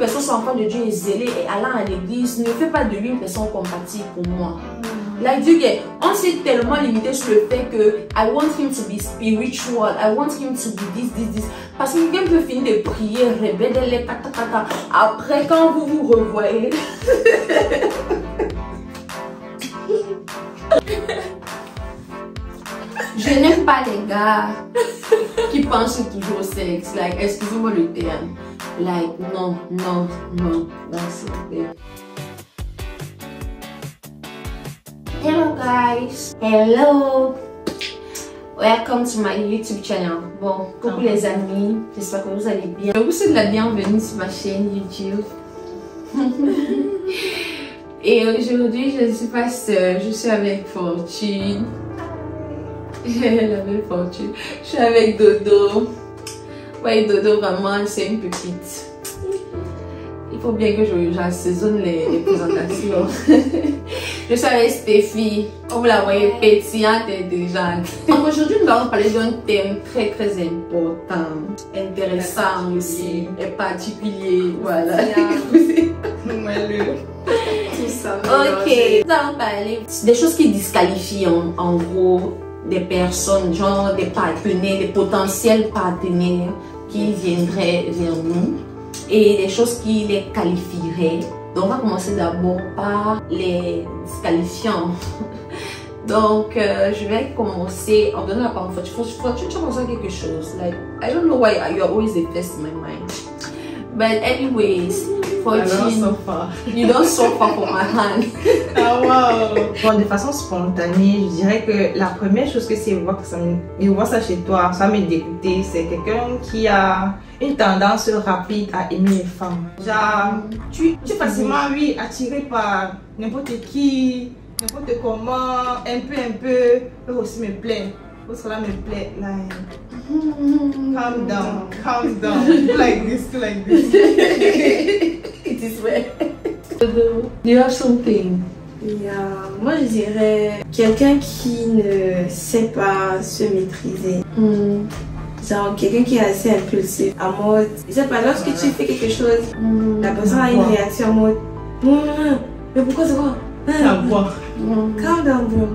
personne soit enfant de Dieu est zélée et allant à l'église ne fait pas de lui une personne compatible pour moi. Like, on s'est tellement limité sur le fait que I want him to be spiritual, I want him to be this. Parce que quelqu'un peut finir de prier, répéter les kata. Après, quand vous vous revoyez, je n'aime pas les gars qui pensent toujours au sexe. Like, excusez-moi le terme. Like, non. That's it. Hello guys, hello, welcome to my YouTube channel. Bon, coucou les amis, j'espère que vous allez bien. Je vous souhaite la bienvenue sur ma chaîne YouTube. Et aujourd'hui, je ne suis pas seule, je suis avec Fortune. La belle Fortune. Je suis avec Dodo. Ouais, Dodo, vraiment, c'est une petite. Il faut bien que j'assaisonne les présentations. Je suis avec Stéphie. Comme vous la voyez, pétillante et déjà. Donc aujourd'hui, nous allons parler d'un thème très important, intéressant aussi, et particulier. Voilà. Tout ça. Ok. Nous allons parler des choses qui disqualifient en gros des personnes, genre des partenaires, des potentiels partenaires qui viendraient vers nous. Et des choses qui les qualifieraient. Donc on va commencer d'abord par les disqualifiants. Donc je vais commencer en donnant la parole. Fortune, tu penses à quelque chose. Like, I don't know why you're always the first in my mind. But anyways, Fortune, you don't suffer for my hand. Ah wow. Bon, de façon spontanée, je dirais que la première chose que c'est voir ça chez toi, ça me dégoûter, c'est quelqu'un qui a une tendance rapide à aimer les femmes. Genre, tu es facilement, oui, attiré par n'importe qui, n'importe comment, un peu, aussi me plaît. Cela me plaît, like, calm down, like this. It is well. You have something. Moi je dirais quelqu'un qui ne sait pas se maîtriser. Genre quelqu'un qui est assez impulsif, en mode, je sais pas, lorsque tu fais quelque chose, la personne a une réaction en mode, mais pourquoi c'est quoi? Calm down bro, calm down.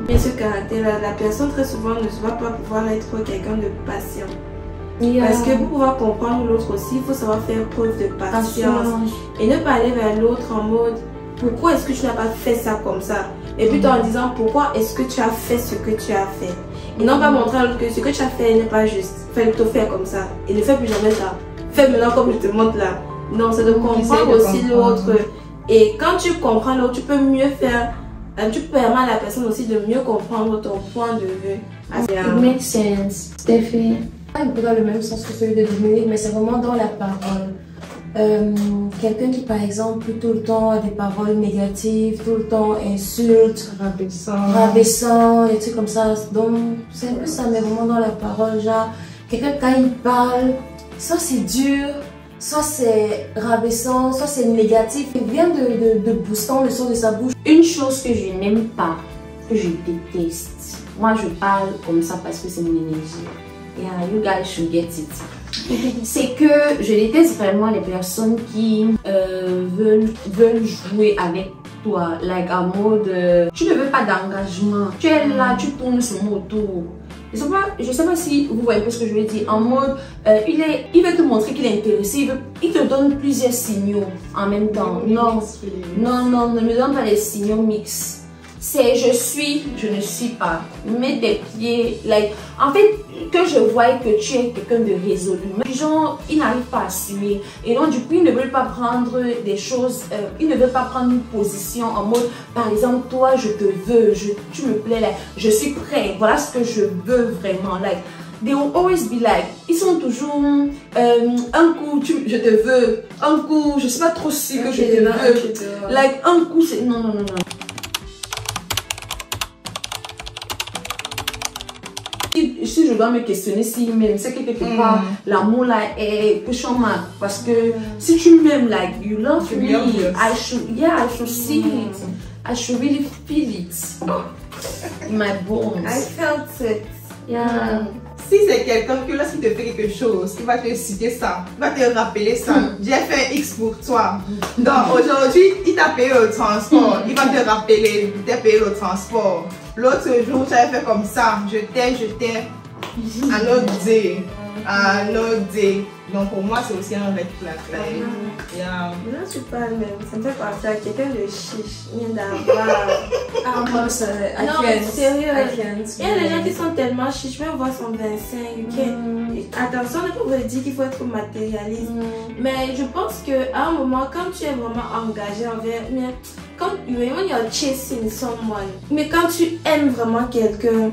Et ce caractère-là, la personne très souvent ne va pas pouvoir être quelqu'un de patient. Parce que pour pouvoir comprendre l'autre aussi, il faut savoir faire preuve de patience. Et ne pas aller vers l'autre en mode, pourquoi est-ce que tu n'as pas fait ça comme ça? Et plutôt en disant, pourquoi est-ce que tu as fait ce que tu as fait? Et non pas montrer à l'autre que ce que tu as fait n'est pas juste. Fais plutôt faire comme ça. Et ne fais plus jamais ça. Fais maintenant comme je te montre là. Non, c'est de comprendre aussi l'autre. Et quand tu comprends l'autre, tu peux mieux faire. Tu permets à la personne aussi de mieux comprendre ton point de vue. It makes sense. Stéphie. Pas un peu dans le même sens que celui de Dominique, mais c'est vraiment dans la parole. Quelqu'un qui, par exemple, tout le temps a des paroles négatives, tout le temps insulte, rabaissant, des trucs comme ça. Donc, c'est un peu ça, mais vraiment dans la parole. Genre, quelqu'un, quand il parle, soit c'est dur, soit c'est rabaissant, soit c'est négatif. Il vient de boostant le son de sa bouche. Une chose que je n'aime pas, que je déteste, moi je parle comme ça parce que c'est mon énergie. Yeah, you guys should get it. C'est que je déteste vraiment les personnes qui veulent jouer avec toi. Like en mode, tu ne veux pas d'engagement. Tu es là, tu tournes sur mon autour. Je sais pas si vous voyez ce que je veux dire. En mode, il veut te montrer qu'il est intéressé. Il te donne plusieurs signaux en même temps. Non, ne me donne pas les signaux mixtes. C'est je suis, je ne suis pas. Mets tes pieds, like, en fait, que je voie que tu es quelqu'un de résolu. Genre, il n'arrive pas à suivre. Et donc, du coup, il ne veut pas prendre des choses, il ne veut pas prendre une position en mode, par exemple, toi, je te veux, tu me plais, like, je suis prêt, voilà ce que je veux vraiment, like. They will always be like, ils sont toujours un coup je te veux, un coup je sais pas trop si que je te veux, like un coup c'est non. Si je dois me questionner si même c'est que quelque part l'amour là est pushing mark parce que si tu m'aimes like you love me, I should see it, I should really feel it in my bones. I felt it. Yeah. si c'est quelqu'un que lorsqu'il te fait quelque chose, il va te citer ça, il va te rappeler ça. J'ai fait X pour toi. Donc aujourd'hui, il t'a payé le transport, il va te rappeler, il t'a payé le transport. L'autre jour, tu avais fait comme ça, je t'ai, un autre day, un autre day. Donc pour moi, c'est aussi un red flag. Là, tu parles même, ça me fait penser à quelqu'un de chiche, vient d'avoir. moi, ça, Non, sérieux. Il y a des gens qui sont tellement chiches, même voir son 25, attention, on ne peut pas dire qu'il faut être matérialiste. Mais je pense qu'à un moment, quand tu es vraiment engagé envers, quand when you're chasing someone, mais quand tu aimes vraiment quelqu'un,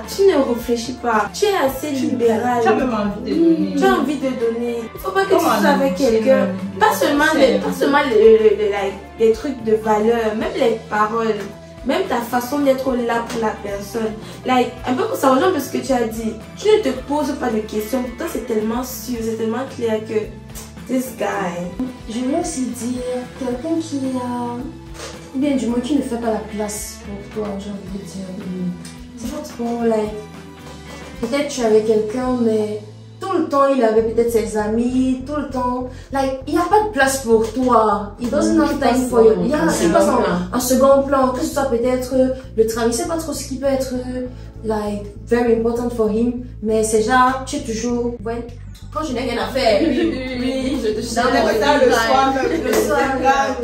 tu ne réfléchis pas, tu es assez libéral. Tu as même envie de donner. Tu as envie de donner. Il ne faut pas que tu sois avec quelqu'un. Pas seulement les trucs de valeur, même les paroles, même ta façon d'être là pour la personne. Un peu pour ça, rejoint de ce que tu as dit. Tu ne te poses pas de questions. Pourtant, c'est tellement sûr, c'est tellement clair que this guy. Je voulais aussi dire quelqu'un qui a, bien du moins qui ne fait pas la place pour toi, j'ai envie de dire. C'est juste pour, peut-être tu es avec quelqu'un, mais tout le temps il avait peut-être ses amis, tout le temps, il n'y a pas de place pour toi. Il doesn't have time for you. Il passe en second plan, que ce soit peut-être le travail, c'est pas trop ce qui peut être, very important for him, mais c'est genre, tu es toujours, quand je n'ai rien à faire, oui, je te cherche. Le soir,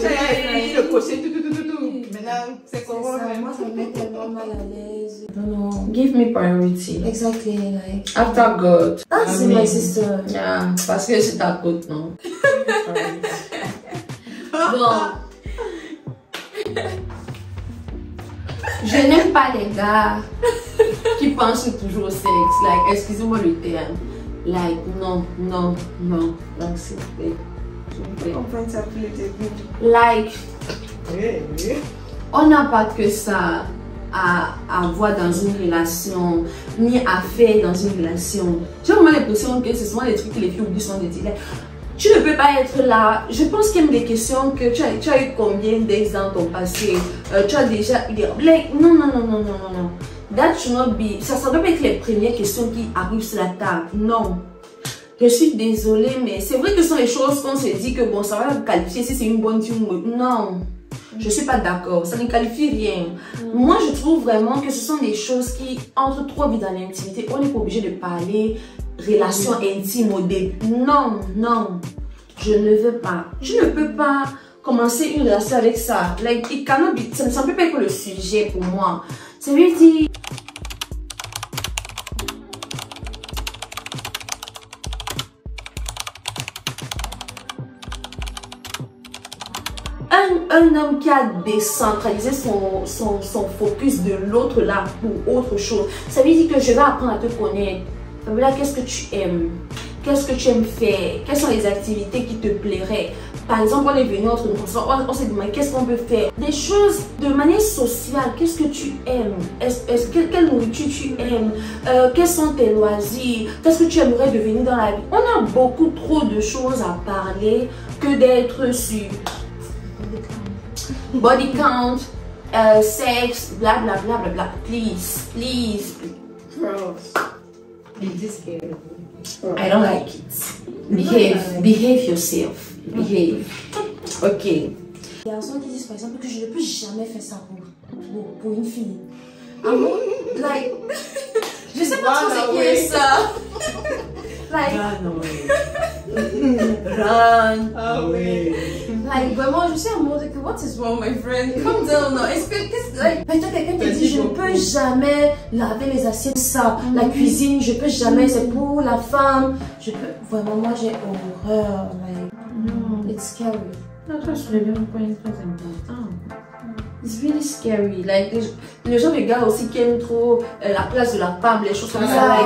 tu as le cocher, tout. Maintenant, c'est comment? Moi, ça me met tellement mal à l'aise. Non. Give me priority. Exactly, after God. That's my sister. Yeah, parce que c'est ta côte, non? Bon. Je n'aime pas les gars qui pensent toujours au sexe. Excusez-moi le terme. Non, s'il vous plaît. On peut ça plus le début. On n'a pas que ça à avoir dans une relation, ni à faire dans une relation. J'ai vraiment l'impression que ce sont les trucs que les filles oublient souvent de dire. Tu ne peux pas être là. Je pense qu'il y a des questions que tu as eu combien d'ex dans ton passé. Tu as déjà... Non. That should not be... Ça ne doit pas être les premières questions qui arrivent sur la table. Non. Je suis désolée, mais c'est vrai que ce sont les choses qu'on se dit que bon, ça va qualifier si c'est une bonne fille. Non. Je ne suis pas d'accord, ça ne qualifie rien. Moi, je trouve vraiment que ce sont des choses qui entrent trop vite dans l'intimité. On n'est pas obligé de parler relation intime au début. Non, je ne veux pas. Je ne peux pas commencer une relation avec ça. It cannot be, ça ne peut pas être le sujet pour moi. Ça veut dire... Un homme qui a décentralisé son focus de l'autre là pour autre chose. Ça veut dire que je vais apprendre à te connaître. Là, qu'est-ce que tu aimes? Qu'est-ce que tu aimes faire? Quelles sont les activités qui te plairaient? Par exemple, on est venu entre nous, on s'est demandé qu'est-ce qu'on peut faire? Des choses de manière sociale. Qu'est-ce que tu aimes? Quelle nourriture tu aimes? Quels sont tes loisirs? Qu'est-ce que tu aimerais devenir dans la vie? On a beaucoup trop de choses à parler que d'être sur body count, sex, bla bla bla bla bla. Please. I don't like it. Behave yourself. Behave. Ok. Il y a des gens qui disent par exemple que je ne peux jamais faire ça pour une fille. Je sais pas trop ce qui est ça. Run away. Vraiment, je suis en mode que what is wrong, my friend? Calm down. Est-ce que peut-être quelqu'un te dit je ne peux jamais laver les assiettes, ça, la cuisine, je peux jamais, c'est pour la femme. Je peux vraiment, moi j'ai horreur. It's scary. Non, toi, je reviens au point très important. It's really scary. Les gens regardent aussi qui aiment trop la place de la femme, les choses comme ça.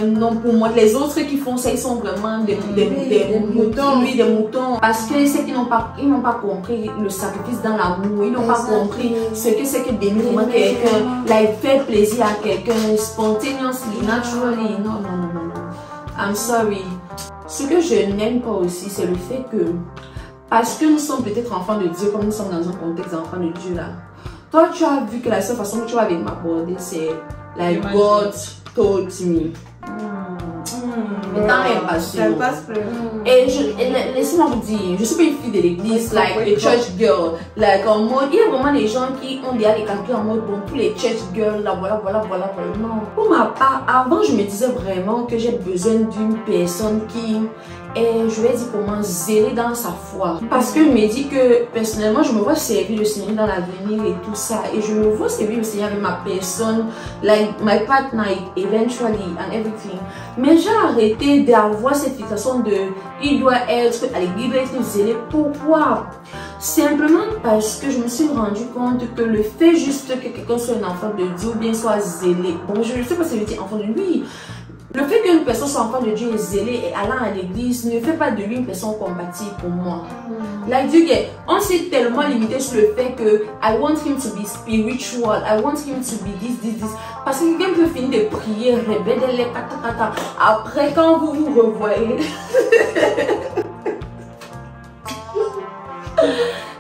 Non, pour moi, les autres qui font ça, ils sont vraiment des moutons. Oui, des moutons. Parce que c'est qu'ils n'ont pas compris le sacrifice dans l'amour. Ils n'ont pas compris ce que c'est que d'aimer vraiment quelqu'un. Faire plaisir à quelqu'un spontaneously, naturally. Non. I'm sorry. Ce que je n'aime pas aussi, c'est le fait que parce que nous sommes peut-être enfants de Dieu, comme nous sommes dans un contexte d'enfants de Dieu là. Toi, tu as vu que la seule façon que tu vas venir m'aborder, c'est God, told me. Le temps est passé. Ça ne passe plus. Et laissez-moi vous dire, je suis pas une fille de l'église, like a church girl. Like en mode, il y a vraiment des gens qui ont déjà les calculs en mode, bon, tous les church girls, là, voilà. Non. Pour ma part, avant, je me disais vraiment que j'ai besoin d'une personne qui est, je vais dire comment, zélée dans sa foi. Parce que je me dis que, personnellement, je me vois servir le Seigneur dans l'avenir et tout ça. Et je me vois servir le Seigneur avec ma personne, like my partner eventually and everything. Mais j'ai arrêté d'avoir cette fixation de il doit être à l'église, il doit être zélé. Pourquoi? Simplement parce que je me suis rendu compte que le fait juste que quelqu'un soit un enfant de Dieu ou bien soit zélé, bon, je ne sais pas si je dis enfant de lui. Le fait qu'une personne soit enfant de Dieu et zélée et allant à l'église ne fait pas de lui une personne compatible pour moi. Like, on s'est tellement limité sur le fait que I want him to be spiritual, I want him to be this. Parce que quelqu'un peut finir de prier, rébéder, après quand vous vous revoyez,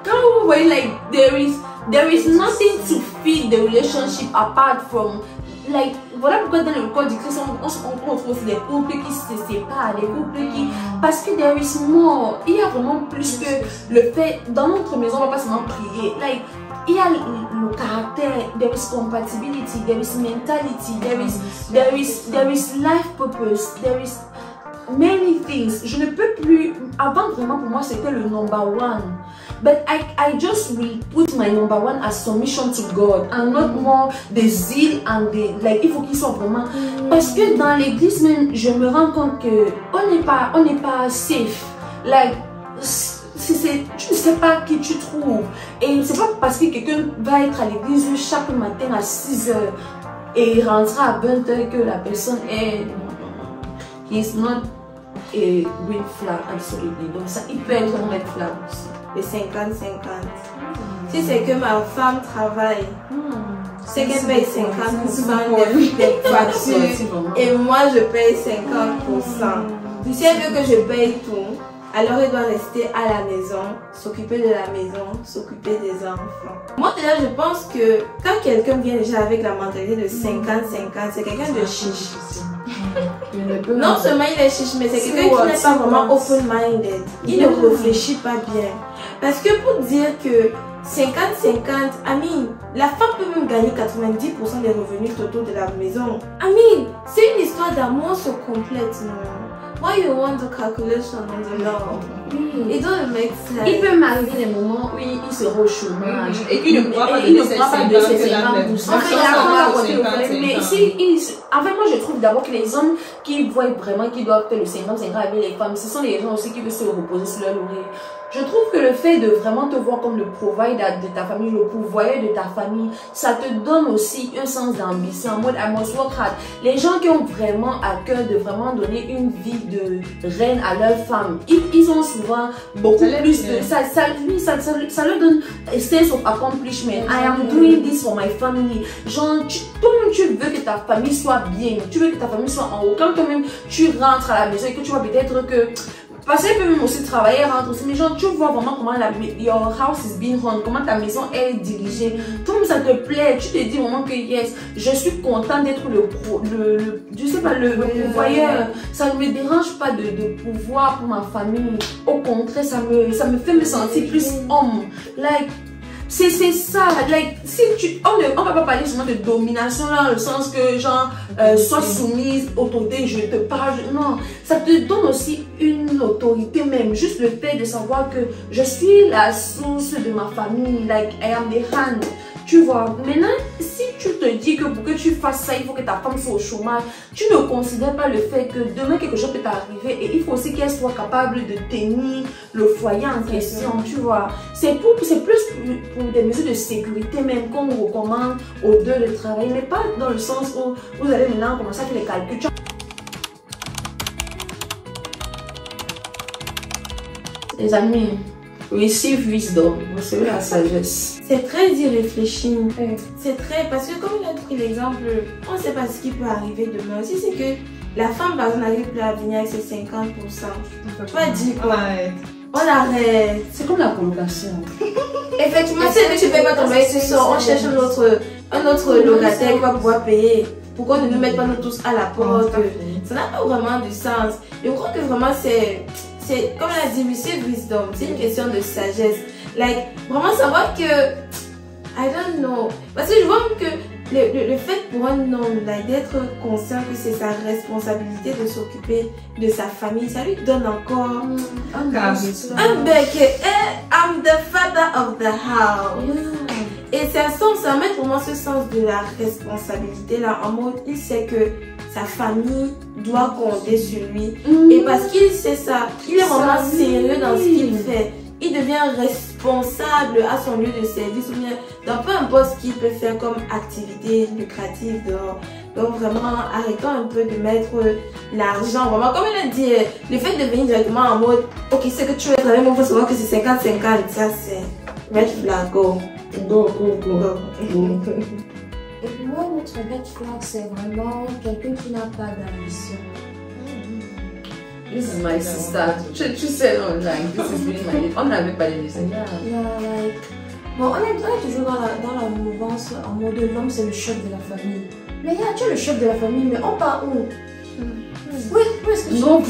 quand vous voyez, like, there is nothing to feed the relationship apart from, like, voilà pourquoi dans le code du Christ, on trouve aussi des couples qui se séparent, des couples qui... Parce que there is more. Il y a vraiment plus que le fait... Dans notre maison, on ne va pas seulement prier. Like, il y a le caractère, there is compatibility, there is mentality, there is life purpose, there is many things. Je ne peux plus... Avant, vraiment, pour moi, c'était le number one. But I just will put my number one as submission to God and not more the zeal and the, like, il faut qu'il soit vraiment... Parce que dans l'église même, je me rends compte que on n'est pas safe. Like, tu ne sais pas qui tu trouves. Et c'est pas parce que quelqu'un va être à l'église chaque matin à 6 h et il rentrera à 20 h que la personne est... He is not a green flag, absolutely. Donc ça, il peut être un red flag aussi. Les 50-50. Si c'est que ma femme travaille, c'est qu'elle paye 50% des factures et moi je paye 50%. Si elle veut que je paye tout, alors elle doit rester à la maison, s'occuper de la maison, s'occuper des enfants. Moi déjà je pense que quand quelqu'un vient déjà avec la mentalité de 50-50, c'est quelqu'un de chiche. Non seulement il est chiche, mais c'est quelqu'un qui n'est pas vraiment open-minded. Il ne réfléchit pas bien. Parce que pour dire que 50-50, la femme peut même gagner 90% des revenus totaux de la maison. C'est une histoire d'amour se complète, non? Why you want the calculation on the law? It doesn't make sense. Il peut m'arriver des moments où il sera au chômage et qu'il ne pourra pas donner ses 50%. Mais ici, en fait, moi je trouve d'abord que les hommes qui voient vraiment qu'ils doivent faire le 50-50 avec les femmes, ce sont les gens aussi qui veulent se reposer sur leur laurier. Je trouve que le fait de vraiment te voir comme le provider de ta famille, le pourvoyeur de ta famille, ça te donne aussi un sens d'ambition en mode I must work hard. Les gens qui ont vraiment à cœur de vraiment donner une vie de reine à leur femme, ils ont souvent beaucoup plus de ça leur donne a sense of accomplishment. I am doing this for my family. Genre, toi-même tu veux que ta famille soit bien, tu veux que ta famille soit en haut. Quand toi-même tu rentres à la maison et que tu vois peut-être que parce qu'elle peut même aussi travailler, rentrer aussi, mais genre tu vois vraiment comment your house is being run, comment ta maison est dirigée. Toi-même ça te plaît, tu te dis au moment que yes, je suis content d'être le pourvoyeur. Ça ne me dérange pas de pouvoir pour ma famille. Au contraire, ça me fait me sentir plus homme. Like, c'est ça, like, si on va pas parler seulement de domination là, dans le sens que genre, sois soumise, autorité, je te parle, non, ça te donne aussi une autorité même, juste le fait de savoir que je suis la source de ma famille, like, I am the hand, tu vois. Maintenant, si tu te dis que pour que tu fasses ça, il faut que ta femme soit au chômage, tu ne considères pas le fait que demain quelque chose peut t'arriver et il faut aussi qu'elle soit capable de tenir le foyer en question, tu vois. C'est plus pour des mesures de sécurité même qu'on vous recommande aux deux de travailler, mais pas dans le sens où vous allez maintenant commencer à faire les calculs. Les amis, receive wisdom, recevez la sagesse. C'est très irréfléchi. C'est très... Parce que comme il a pris l'exemple, on ne sait pas ce qui peut arriver demain. Si c'est que la femme, par exemple, n'arrive plus à venir avec ses 50%, tu vas dire quoi? On arrête. C'est comme la colocation. Effectivement, si tu ne payes pas ton loyer, tu sors, on cherche un autre locataire qui va pouvoir payer. pourquoi ne nous mettre pas nous tous à la porte? Ça n'a pas vraiment de sens. Et je crois que vraiment c'est comme elle a dit, receive wisdom. C'est une question de sagesse. Like, vraiment savoir que, I don't know. Parce que je vois que le fait pour un homme d'être conscient que c'est sa responsabilité de s'occuper de sa famille, ça lui donne encore un bec. I'm the father of the house. Et c'est un sens, ça met pour moi ce sens de la responsabilité là, en mode il sait que sa famille doit compter sur lui. Et parce qu'il sait ça, il est vraiment sérieux dans ce qu'il fait. Il devient responsable à son lieu de service ou bien dans peu importe ce qu'il peut faire comme activité lucrative dehors. Donc vraiment, arrêtons un peu de mettre l'argent. Vraiment, comme elle a dit, le fait de venir directement en mode, ok, c'est que tu veux travailler, mais on va savoir que c'est 50-50. Ça, c'est red flag, go. Go. Et pour moi, notre red flag, c'est vraiment quelqu'un qui n'a pas d'ambition. This is my sister. Tu sais, non, like, this is really my... On n'avait pas les dessins. Like, bon, on est toujours dans la mouvance en mode l'homme, c'est le chef de la famille. Mais tu es le chef de la famille, mais on part où? Où est-ce que tu Non,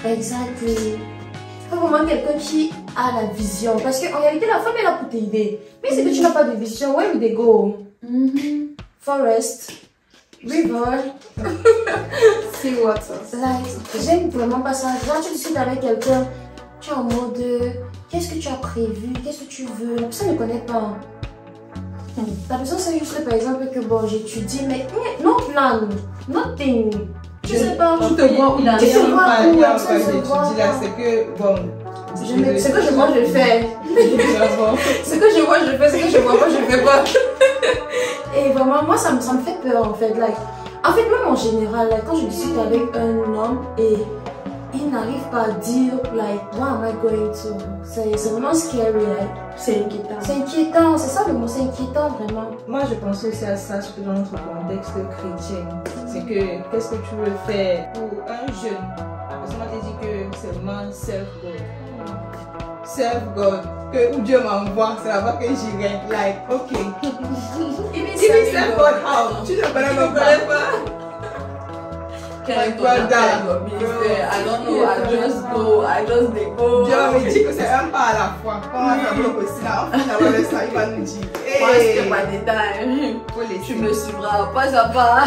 Exactement. Il faut vraiment quelqu'un qui a la vision. Parce qu'en réalité, la femme est là pour t'aider. Mais c'est que tu n'as pas de vision. Where will they go? Forest. River. See water. Like, j'aime vraiment pas ça. Genre, tu discutes avec quelqu'un, tu es en mode qu'est-ce que tu as prévu, qu'est-ce que tu veux. La personne ne connaît pas. La personne sait juste par exemple que bon, j'étudie, mais no plan, nothing. Tu sais pas. Tu te vois où il tu te vois où là, c'est que bon. Ce que je vois, je fais. Ce que je vois, je fais. Ce que je vois pas, je fais pas. Et vraiment, moi, ça me fait peur en fait. Like, en fait, même en général, like, quand je discute avec un homme et il n'arrive pas à dire, like, what am I going to? C'est vraiment scary. Like. C'est inquiétant. C'est inquiétant, c'est ça le mot, c'est inquiétant vraiment. Moi, je pense aussi à ça, surtout dans notre contexte chrétien. C'est que, qu'est-ce que tu veux faire pour un jeune? La personne m'a dit que c'est vraiment self-God. Self-God. Que où Dieu m'envoie, c'est là-bas que j'irai. Like, ok. Il me dit self-God, how? Tu ne connais pas? I don't know, I just go. Dieu me dit que c'est un pas à la fois. Quand on va faire le aussi là, on va faire ça, il va nous dire. Moi, c'est pas détail. Tu me suivras pas à pas.